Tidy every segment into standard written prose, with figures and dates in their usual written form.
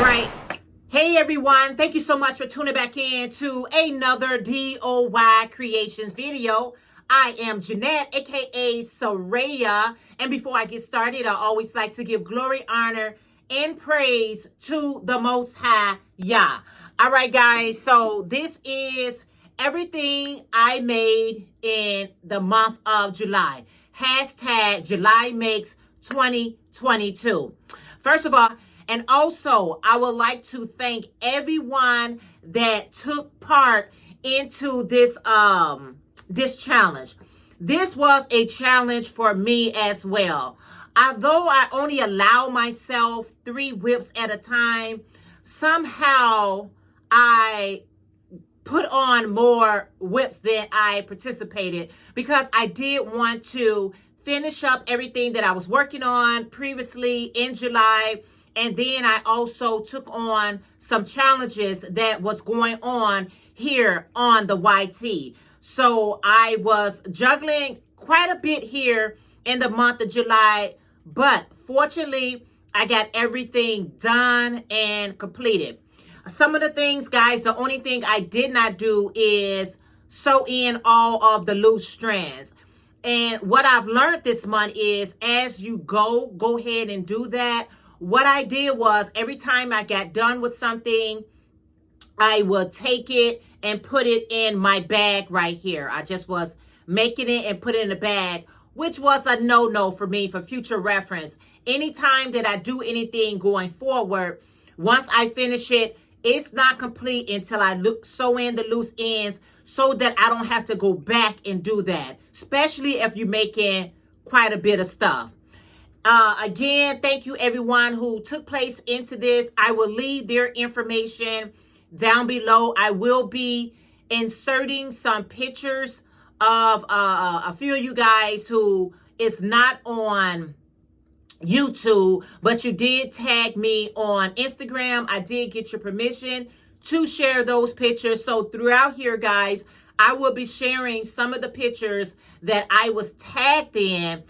right. Hey everyone, thank you so much for tuning back in to another DOYcreations video. I am Jeanette, aka Sarayah, and before I get started, I always like to give glory, honor, and praise to the Most High Yah. All right, guys, so this is everything I made in the month of July. Hashtag July makes 2022. First of all, and also, I would like to thank everyone that took part into this this challenge. This was a challenge for me as well. Although I only allow myself 3 whips at a time, somehow I put on more whips than I participated because I did want to finish up everything that I was working on previously in July. And then I also took on some challenges that was going on here on the YT. So I was juggling quite a bit here in the month of July, but fortunately, I got everything done and completed. Some of the things, guys, the only thing I did not do is sew in all of the loose strands. And what I've learned this month is as you go ahead and do that. What I did was every time I got done with something, I would take it and put it in my bag right here. I just was making it and put it in the bag, which was a no-no for me for future reference. Anytime that I do anything going forward, once I finish it, it's not complete until I sew in the loose ends so that I don't have to go back and do that, especially if you're making quite a bit of stuff. Again, thank you everyone who took place into this. I will leave their information down below. I will be inserting some pictures of a few of you guys who is not on YouTube, but you did tag me on Instagram. I did get your permission to share those pictures. So throughout here, guys, I will be sharing some of the pictures that I was tagged in,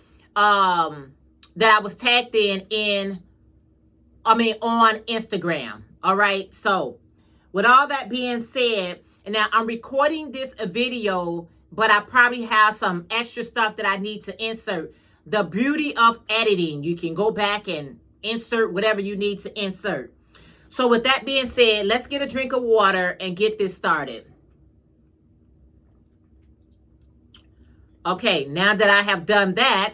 on Instagram. All right. So with all that being said, and now I'm recording this video, but I probably have some extra stuff that I need to insert. The beauty of editing, you can go back and insert whatever you need to insert. So with that being said, let's get a drink of water and get this started. Okay. Now that I have done that,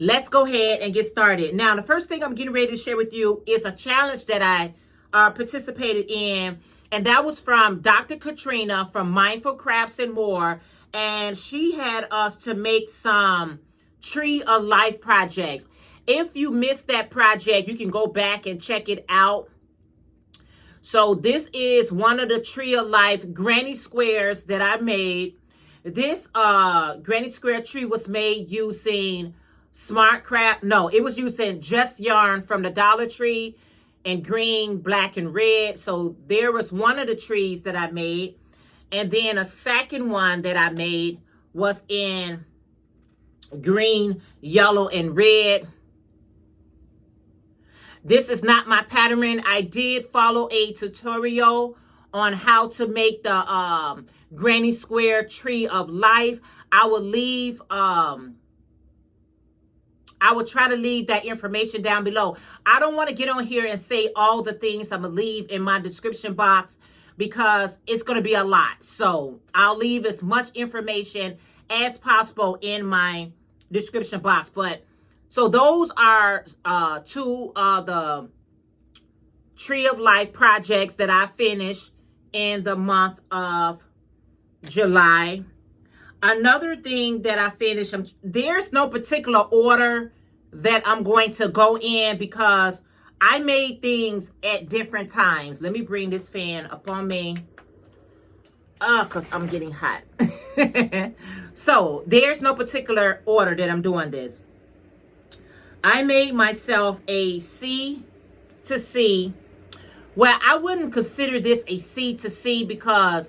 let's go ahead and get started. Now, the first thing I'm getting ready to share with you is a challenge that I participated in. And that was from Dr. Katrina from Mindful Crafts and More. And she had us to make some Tree of Life projects. If you missed that project, you can go back and check it out. So this is one of the Tree of Life granny squares that I made. This granny square tree was made using Smart Craft. No, it was using just yarn from the Dollar Tree in green, black, and red. So there was one of the trees that I made. And then a second one that I made was in green, yellow, and red. This is not my pattern. I did follow a tutorial on how to make the granny square Tree of Life. I will leave I will try to leave that information down below. I don't want to get on here and say all the things I'm going to leave in my description box because it's going to be a lot. So I'll leave as much information as possible in my description box. But so those are 2 of the Tree of Life projects that I finished in the month of July. Another thing that I finished, there's no particular order that I'm going to go in because I made things at different times. Let me bring this fan up on me. Because I'm getting hot. So there's no particular order that I'm doing this. I made myself a C to C. Well, I wouldn't consider this a C to C because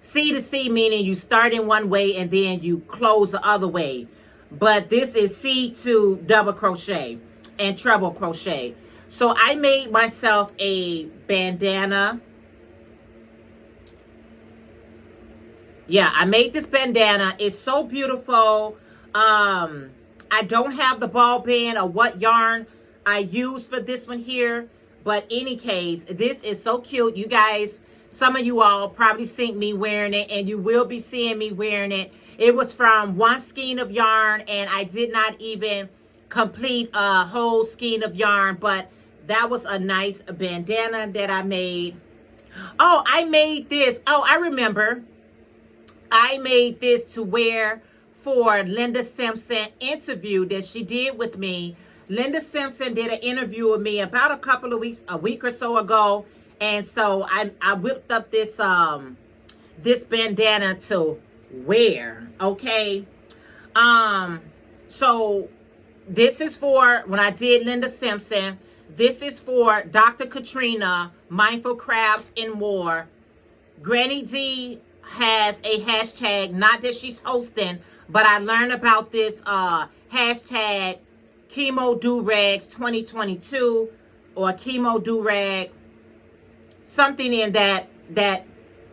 C to C meaning you start in one way and then you close the other way. But this is C to double crochet and treble crochet. So I made myself a bandana. Yeah, I made this bandana. It's so beautiful. I don't have the ball band or what yarn I use for this one here. But any case, this is so cute. You guys, some of you all probably seen me wearing it, and you will be seeing me wearing it. It was from one skein of yarn, and I did not even complete a whole skein of yarn. But that was a nice bandana that I made. Oh, I made this. Oh, I remember. I made this to wear for Linda Simpson interview that she did with me. Linda Simpson did an interview with me about a week or so ago. And so I whipped up this this bandana to wear. Okay. So this is for when I did Linda Simpson. This is for Dr. Katrina, Mindful Crafts and More. Granny D has a hashtag, not that she's hosting, but I learned about this hashtag Chemo Durags 2022 or Chemo Durag, something in that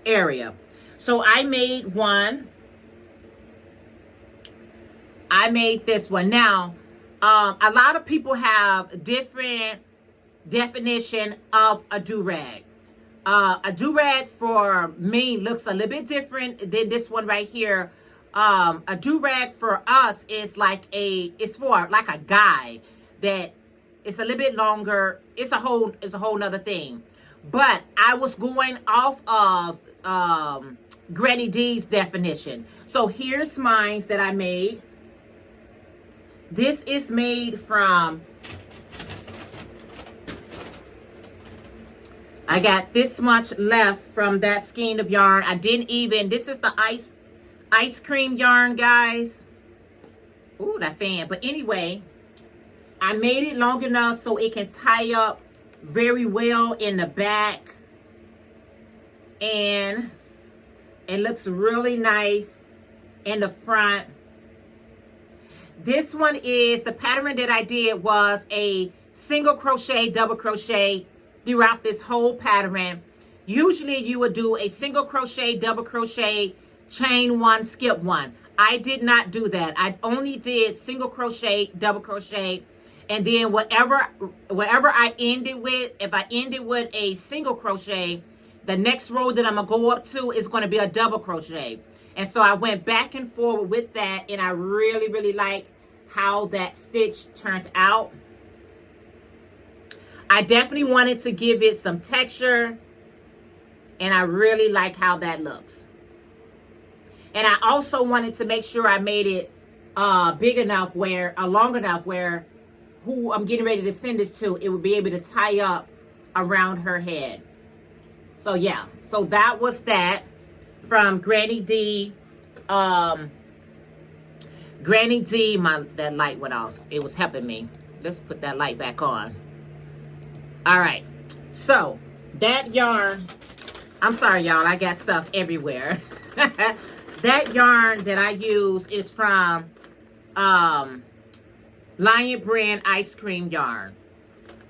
area. So I made one. I made this one. Now, a lot of people have different definition of a durag. A durag for me looks a little bit different than this one right here. A durag for us is like it's for like a guy that it's a little bit longer. It's a whole nother thing. But I was going off of Granny D's definition. So here's mine that I made. This is made from, I got this much left from that skein of yarn. I didn't even, this is the ice cream yarn, guys. Ooh, that fan. But anyway, I made it long enough so it can tie up very well in the back. And it looks really nice in the front. This one is, the pattern that I did was a single crochet, double crochet throughout this whole pattern. Usually you would do a single crochet, double crochet, chain one, skip one. I did not do that. I only did single crochet, double crochet, and then whatever I ended with, if I ended with a single crochet, the next row that I'm gonna go up to is gonna be a double crochet. And so I went back and forward with that, and I really, really like how that stitch turned out. I definitely wanted to give it some texture, and I really like how that looks. And I also wanted to make sure I made it big enough where, long enough where who I'm getting ready to send this to, it would be able to tie up around her head. So yeah, so that was that from Granny D. Granny D, that light went off. It was helping me. Let's put that light back on. All right, so that yarn, I'm sorry y'all, I got stuff everywhere. That yarn that I use is from Lion Brand Ice Cream Yarn.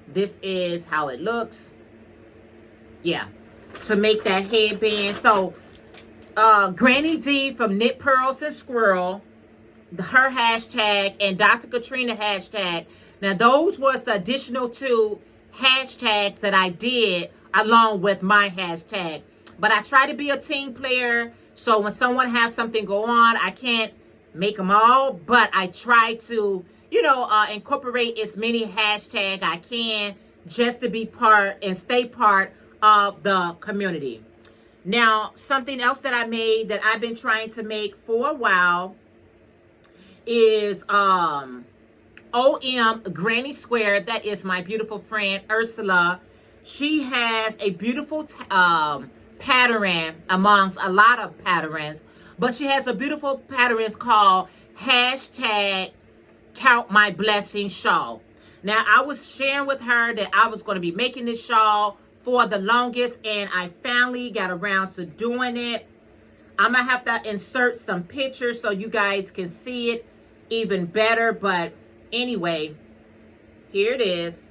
This is how it looks. Yeah, to make that headband. So Granny D from Knit Pearls and Squirrel, her hashtag, and Dr. Katrina hashtag. Now those was the additional two hashtags that I did along with my hashtag. But I try to be a team player, so when someone has something go on, I can't make them all, but I try to, you know, incorporate as many hashtags I can just to be part and stay part of the community. Now, something else that I made that I've been trying to make for a while is OM Granny Square. That is my beautiful friend Ursula. She has a beautiful pattern amongst a lot of patterns, but she has a beautiful pattern called hashtag Count My Blessing Shawl. Now, I was sharing with her that I was going to be making this shawl for the longest, and I finally got around to doing it. I'm gonna have to insert some pictures so you guys can see it even better, but anyway, here it is.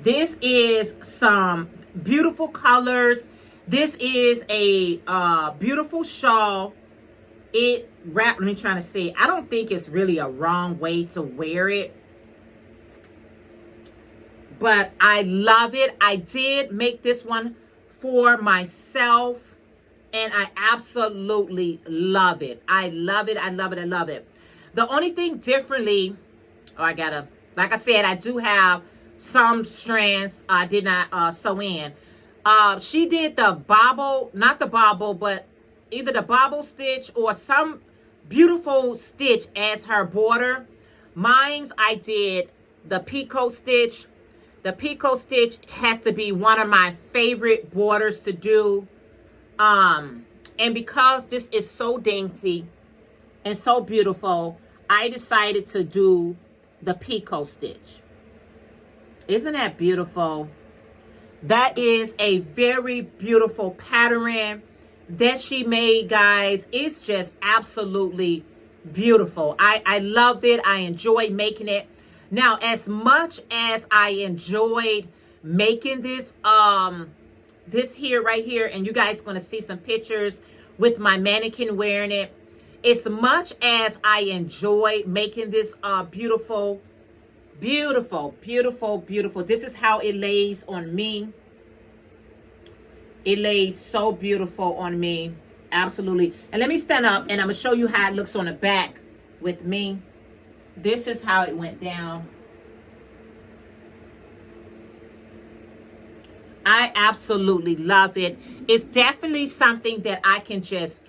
This is some beautiful colors. This is a beautiful shawl. It wrapped, let me try to see. I don't think it's really a wrong way to wear it, but I love it. I did make this one for myself, and I absolutely love it. I love it. I love it. I love it. The only thing differently, like I said, I do have some strands I did not sew in. She did the bobble, not the bobble, but either the bobble stitch or some beautiful stitch as her border. Mine's, I did the picot stitch. The picot stitch has to be one of my favorite borders to do. And because this is so dainty and so beautiful, I decided to do the picot stitch. Isn't that beautiful? That is a very beautiful pattern that she made, guys. It's just absolutely beautiful. I loved it. I enjoyed making it. Now, as much as I enjoyed making this, this here, right here, and you guys going to see some pictures with my mannequin wearing it. As much as I enjoy making this beautiful, beautiful, beautiful, beautiful. This is how it lays on me. It lays so beautiful on me. Absolutely. And let me stand up and I'm going to show you how it looks on the back with me. This is how it went down. I absolutely love it. It's definitely something that I can just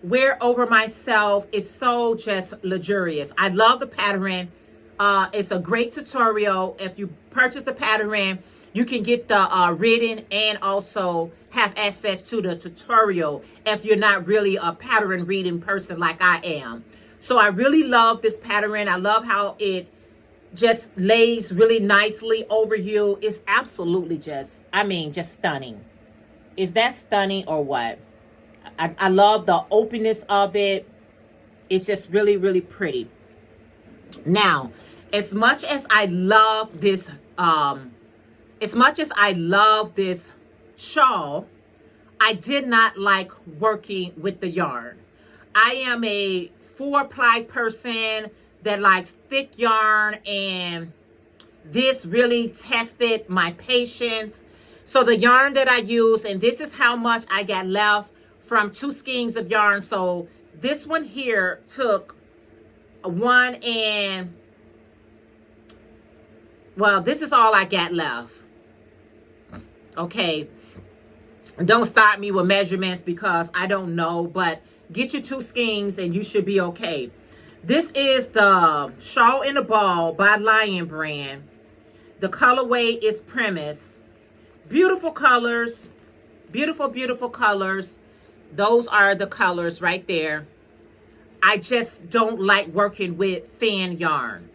wear over myself. It's so just luxurious. I love the pattern. It's a great tutorial. If you purchase the pattern, you can get the written and also have access to the tutorial if you're not really a pattern reading person like I am. So I really love this pattern. I love how it just lays really nicely over you. It's absolutely just, I mean, just stunning. Is that stunning or what? I love the openness of it. It's just really, really pretty. Now, as much as I love this, shawl, I did not like working with the yarn. I am a 4-ply person that likes thick yarn, and this really tested my patience. So the yarn that I use, and this is how much I got left from 2 skeins of yarn. So this one here took one, and well, this is all I got left. Okay, don't start me with measurements because I don't know, but get your 2 skeins and you should be okay. This is the Shawl in a Ball by Lion brand. The colorway is Premise. Beautiful colors. Beautiful, beautiful colors. Those are the colors right there. I just don't like working with thin yarn.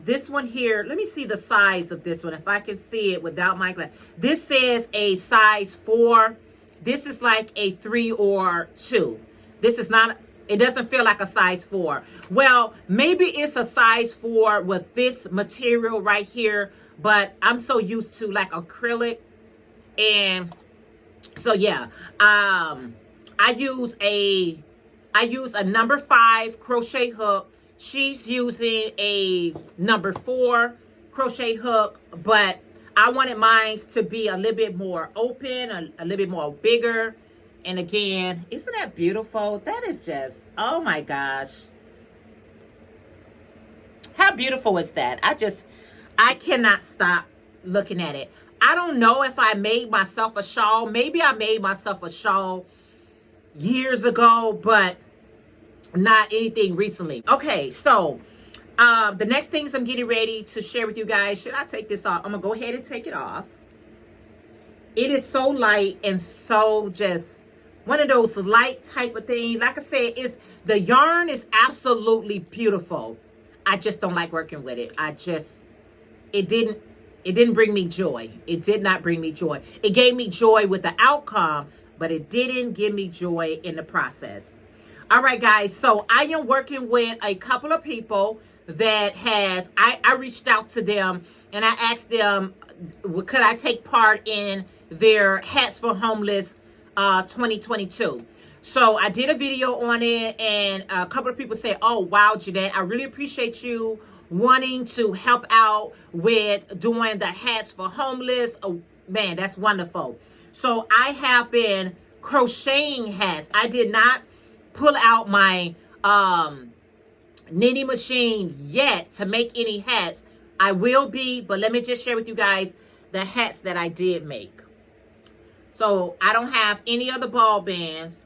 This one here, let me see the size of this one, if I can see it without my glass. This says a size 4. This is like a 3 or 2. This is not, it doesn't feel like a size 4. Well, maybe it's a size 4 with this material right here, but I'm so used to like acrylic. And so yeah, I use a number 5 crochet hook. She's using a number 4 crochet hook, but I wanted mine to be a little bit more open, a little bit more bigger. And again, isn't that beautiful? That is just, oh my gosh. How beautiful is that? I cannot stop looking at it. I don't know if I made myself a shawl. Maybe I made myself a shawl years ago, but not anything recently. Okay, so the next things I'm getting ready to share with you guys. Should I take this off? I'm gonna go ahead and take it off. It is so light and so just one of those light type of things. Like I said, the yarn is absolutely beautiful. I just don't like working with it. It didn't bring me joy. It did not bring me joy. It gave me joy with the outcome, but it didn't give me joy in the process. All right, guys, so I am working with a couple of people that has, I reached out to them and I asked them, could I take part in their Hats for Homeless 2022. So I did a video on it, and a couple of people said, oh, wow, Jeanette, I really appreciate you wanting to help out with doing the Hats for Homeless. Oh, man, that's wonderful. So I have been crocheting hats. I did not pull out my knitting machine yet to make any hats. I will be, but let me just share with you guys the hats that I did make. So I don't have any other ball bands.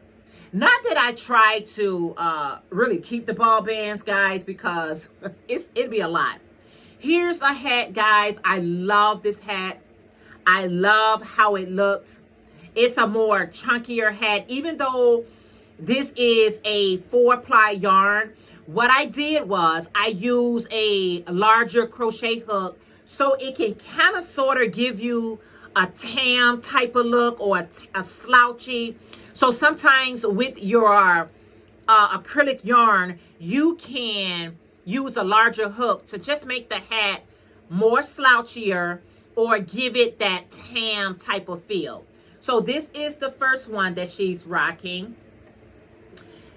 Not that I try to really keep the ball bands, guys, because it'd be a lot. Here's a hat, guys. I love this hat. I love how it looks. It's a more chunkier hat, even though this is a 4-ply yarn. What I did was I used a larger crochet hook so it can kind of sort of give you a tam type of look, or a slouchy. So sometimes with your acrylic yarn, you can use a larger hook to just make the hat more slouchier or give it that tam type of feel. So this is the first one that she's rocking.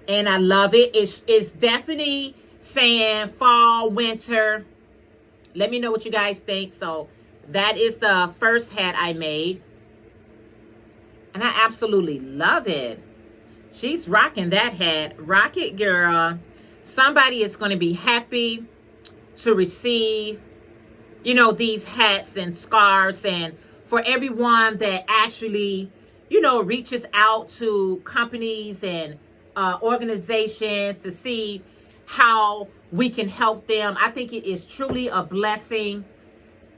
And I love it. It's definitely saying fall, winter. Let me know what you guys think. So that is the first hat I made. And I absolutely love it. She's rocking that hat. Rock it, girl. Somebody is going to be happy to receive, you know, these hats and scarves. And for everyone that actually, you know, reaches out to companies and organizations to see how we can help them. I think it is truly a blessing.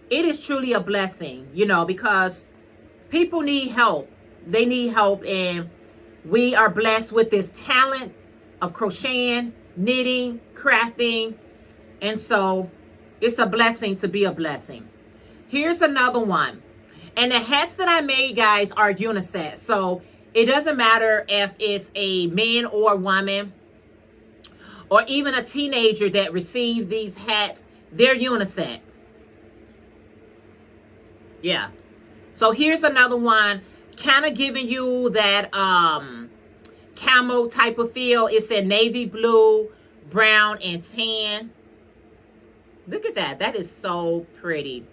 It is truly a blessing, you know, because people need help. They need help, and we are blessed with this talent of crocheting, knitting, crafting, and so it's a blessing to be a blessing. Here's another one. And the hats that I made, guys, are unisex. So it doesn't matter if it's a man or woman or even a teenager that received these hats. They're unisex. Yeah. So here's another one, kind of giving you that camo type of feel. It's in navy blue, brown, and tan. Look at that. That is so pretty.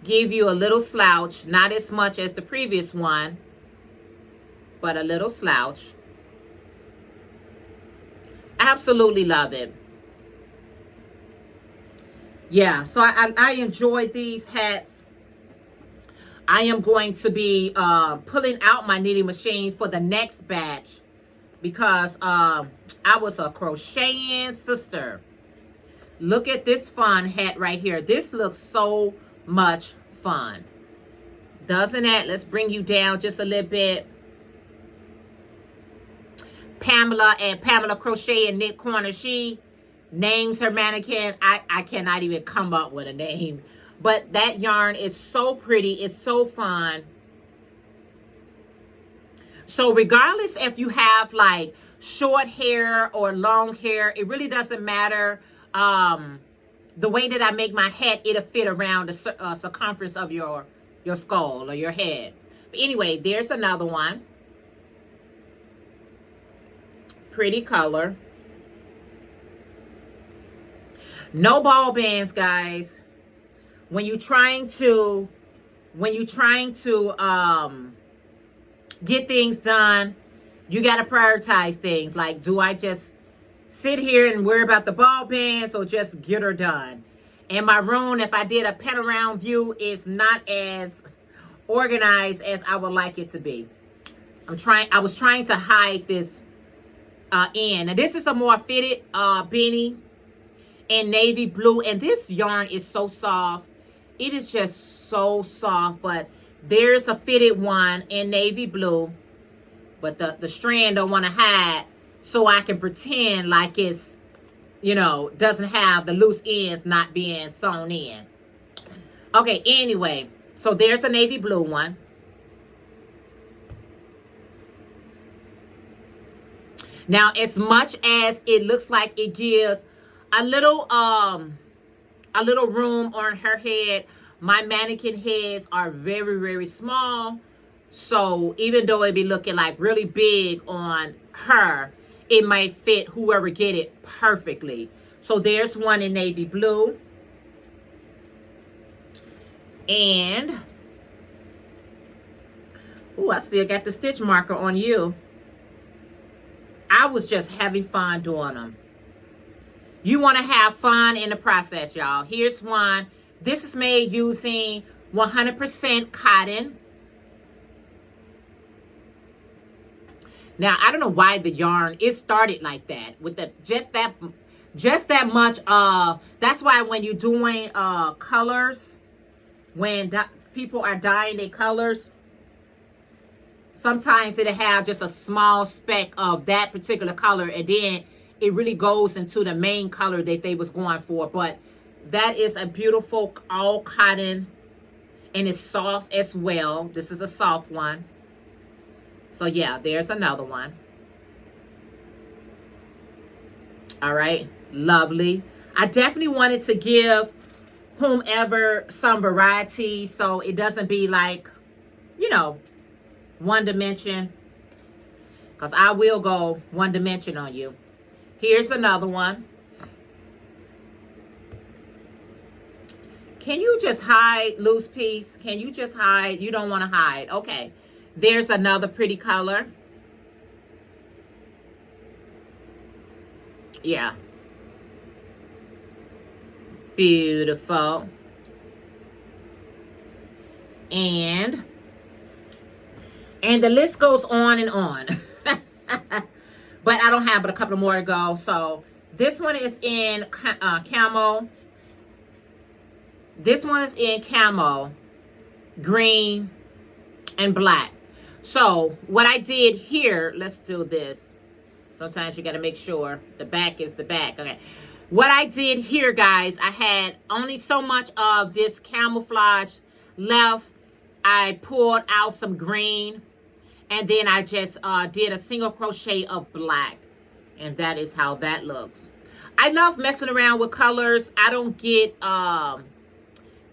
Give you a little slouch. Not as much as the previous one, but a little slouch. Absolutely love it. Yeah, so I enjoyed these hats. I am going to be pulling out my knitting machine for the next batch because I was a crocheting sister. Look at this fun hat right here. This looks so much fun. Doesn't it? Let's bring you down just a little bit. Pamela at Pamela Crochet and Knit Corner. She names her mannequin. I cannot even come up with a name. But that yarn is so pretty. It's so fun. So regardless if you have like short hair or long hair, it really doesn't matter. The way that I make my hat, it'll fit around the circumference of your skull or your head. But anyway, there's another one. Pretty color. No ball bands, guys. When you're trying to get things done, you got to prioritize things. Like, do I just sit here and worry about the ball bands or just get her done? And my room, if I did a pen around view, is not as organized as I would like it to be. I was trying to hide this in. And this is a more fitted beanie in navy blue. And this yarn is so soft. It is just so soft. But there's a fitted one in navy blue. But the strand don't want to hide. So I can pretend like it's, you know, doesn't have the loose ends not being sewn in. Okay, anyway. So there's a navy blue one. Now, as much as it looks like it gives a little room on her head. My mannequin heads are very, very small. So even though it be looking like really big on her, it might fit whoever get it perfectly. So there's one in navy blue. And, oh, I still got the stitch marker on you. I was just having fun doing them. You want to have fun in the process, y'all. Here's one. This is made using 100% cotton. Now, I don't know why the yarn, it started like that. With the just that much. That's why when you're doing colors, when people are dyeing their colors, sometimes it'll have just a small speck of that particular color, and then it really goes into the main color that they was going for. But that is a beautiful all cotton, and it's soft as well. This is a soft one. So yeah, there's another one. All right, lovely. I definitely wanted to give whomever some variety, so it doesn't be like, you know, one dimension, because I will go one dimension on you. Here's another one. Can you just hide, loose piece? Can you just hide? You don't want to hide. Okay. There's another pretty color. Yeah. Beautiful. And the list goes on and on. But I don't have but a couple more to go. So this one is in camo. This one is in camo, green, and black. So what I did here, let's do this. Sometimes you got to make sure the back is the back. Okay. What I did here, guys, I had only so much of this camouflage left. I pulled out some green, and then I just did a single crochet of black. And that is how that looks. I love messing around with colors. I don't get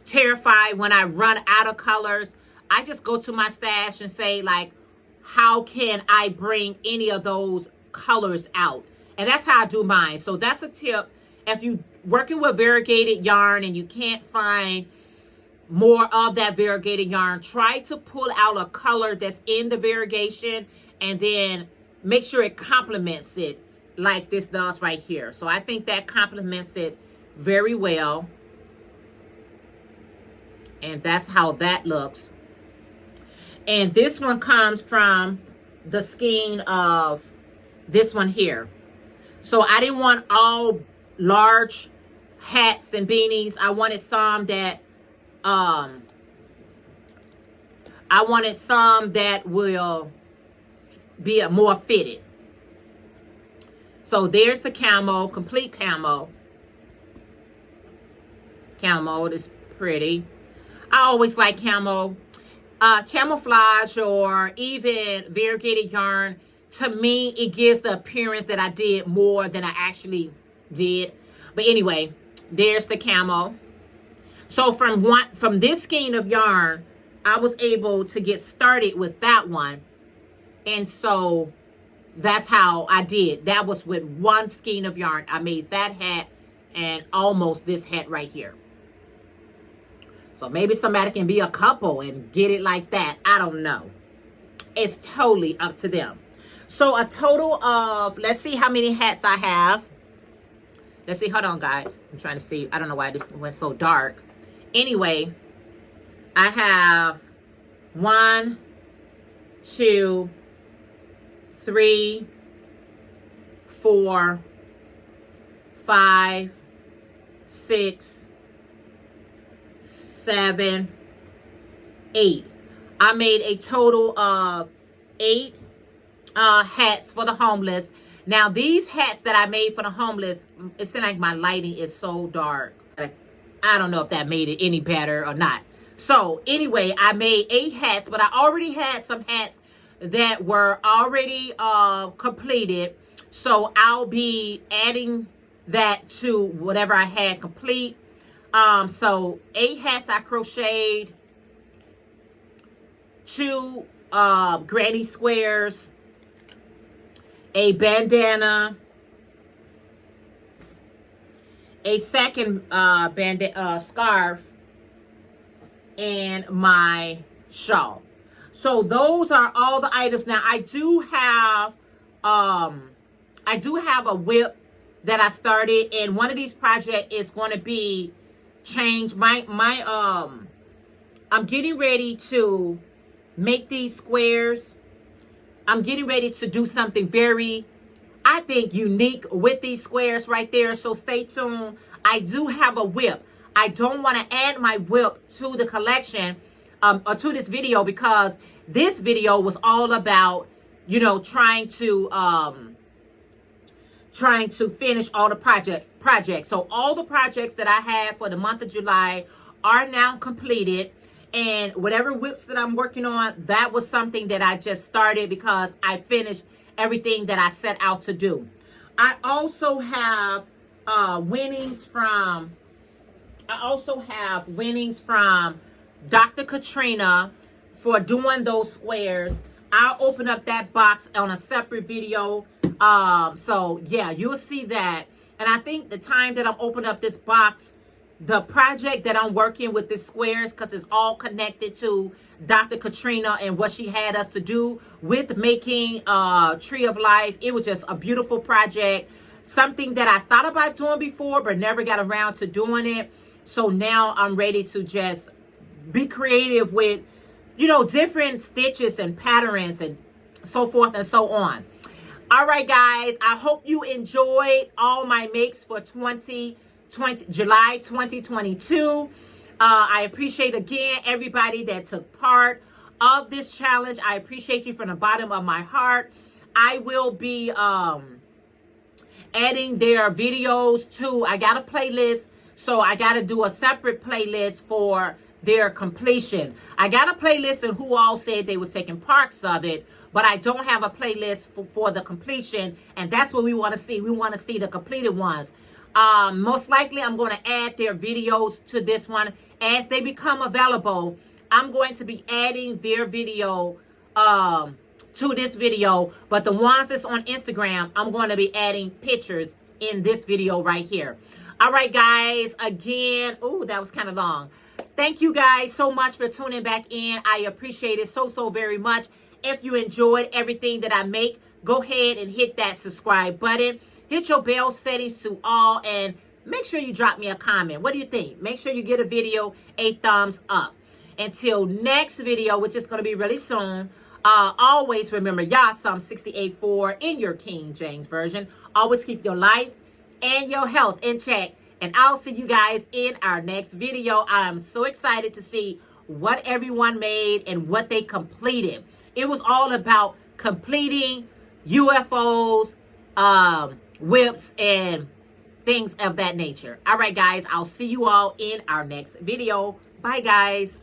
terrified when I run out of colors. I just go to my stash and say, like, how can I bring any of those colors out? And that's how I do mine. So that's a tip. If you're working with variegated yarn and you can't find more of that variegated yarn, try to pull out a color that's in the variegation and then make sure it complements it like this does right here. So I think that complements it very well. And that's how that looks. And this one comes from the skein of this one here. So I didn't want all large hats and beanies. I wanted some that will be a more fitted. So there's the camo, complete camo. Camo is pretty. I always like camo. Camouflage or even variegated yarn, to me, it gives the appearance that I did more than I actually did. But anyway, there's the camo. So from this skein of yarn, I was able to get started with that one. And so that's how I did. That was with one skein of yarn. I made that hat and almost this hat right here. So maybe somebody can be a couple and get it like that. I don't know. It's totally up to them. So a total of, let's see how many hats I have. Let's see. Hold on, guys. I'm trying to see. I don't know why this went so dark. Anyway, I have 1, 2, 3, 4, 5, 6, 7, 8. I made a total of 8 hats for the homeless. Now these hats that I made for the homeless, it seems like my lighting is so dark. I don't know if that made it any better or not. So anyway, I made 8 hats, but I already had some hats that were already completed. So I'll be adding that to whatever I had complete. So 8 hats I crocheted, 2 granny squares, a bandana, a second scarf, and my shawl. So those are all the items. Now I do have a whip that I started, and one of these projects is going to be change I'm getting ready to make these squares. I'm getting ready to do something very, I think, unique with these squares right there. So stay tuned. I do have a whip. I don't want to add my whip to the collection or to this video, because this video was all about, you know, trying to finish all the projects. So all the projects that I had for the month of July are now completed. And whatever whips that I'm working on, that was something that I just started because I finished everything that I set out to do. I also have winnings from Dr. Katrina for doing those squares. I'll open up that box on a separate video. So yeah, you'll see that. And I think the time that I'm opening up this box, the project that I'm working with the squares, because it's all connected to Dr. Katrina and what she had us to do with making Tree of Life. It was just a beautiful project. Something that I thought about doing before, but never got around to doing it. So now I'm ready to just be creative with, you know, different stitches and patterns and so forth and so on. All right, guys, I hope you enjoyed all my makes for July 2022. I appreciate, again, everybody that took part of this challenge. I appreciate you from the bottom of my heart. I will be adding their videos to, I got a playlist, so I got to do a separate playlist for their completion. I got a playlist and who all said they was taking parts of it, but I don't have a playlist for the completion, and that's what we want to see. We want to see the completed ones. Most likely I'm going to add their videos to this one as they become available. I'm going to be adding their video to this video, but the ones that's on Instagram, I'm going to be adding pictures in this video right here. All right, guys, again, oh, that was kind of long. Thank you guys so much for tuning back in. I appreciate it so very much. If you enjoyed everything that I make, go ahead and hit that subscribe button. Hit your bell settings to all, and make sure you drop me a comment. What do you think? Make sure you give a video a thumbs up. Until next video, which is going to be really soon, always remember, y'all, Psalm 68:4 in your King James Version. Always keep your life and your health in check. And I'll see you guys in our next video. I'm so excited to see what everyone made and what they completed. It was all about completing UFOs, whips, and things of that nature. All right, guys, I'll see you all in our next video. Bye, guys.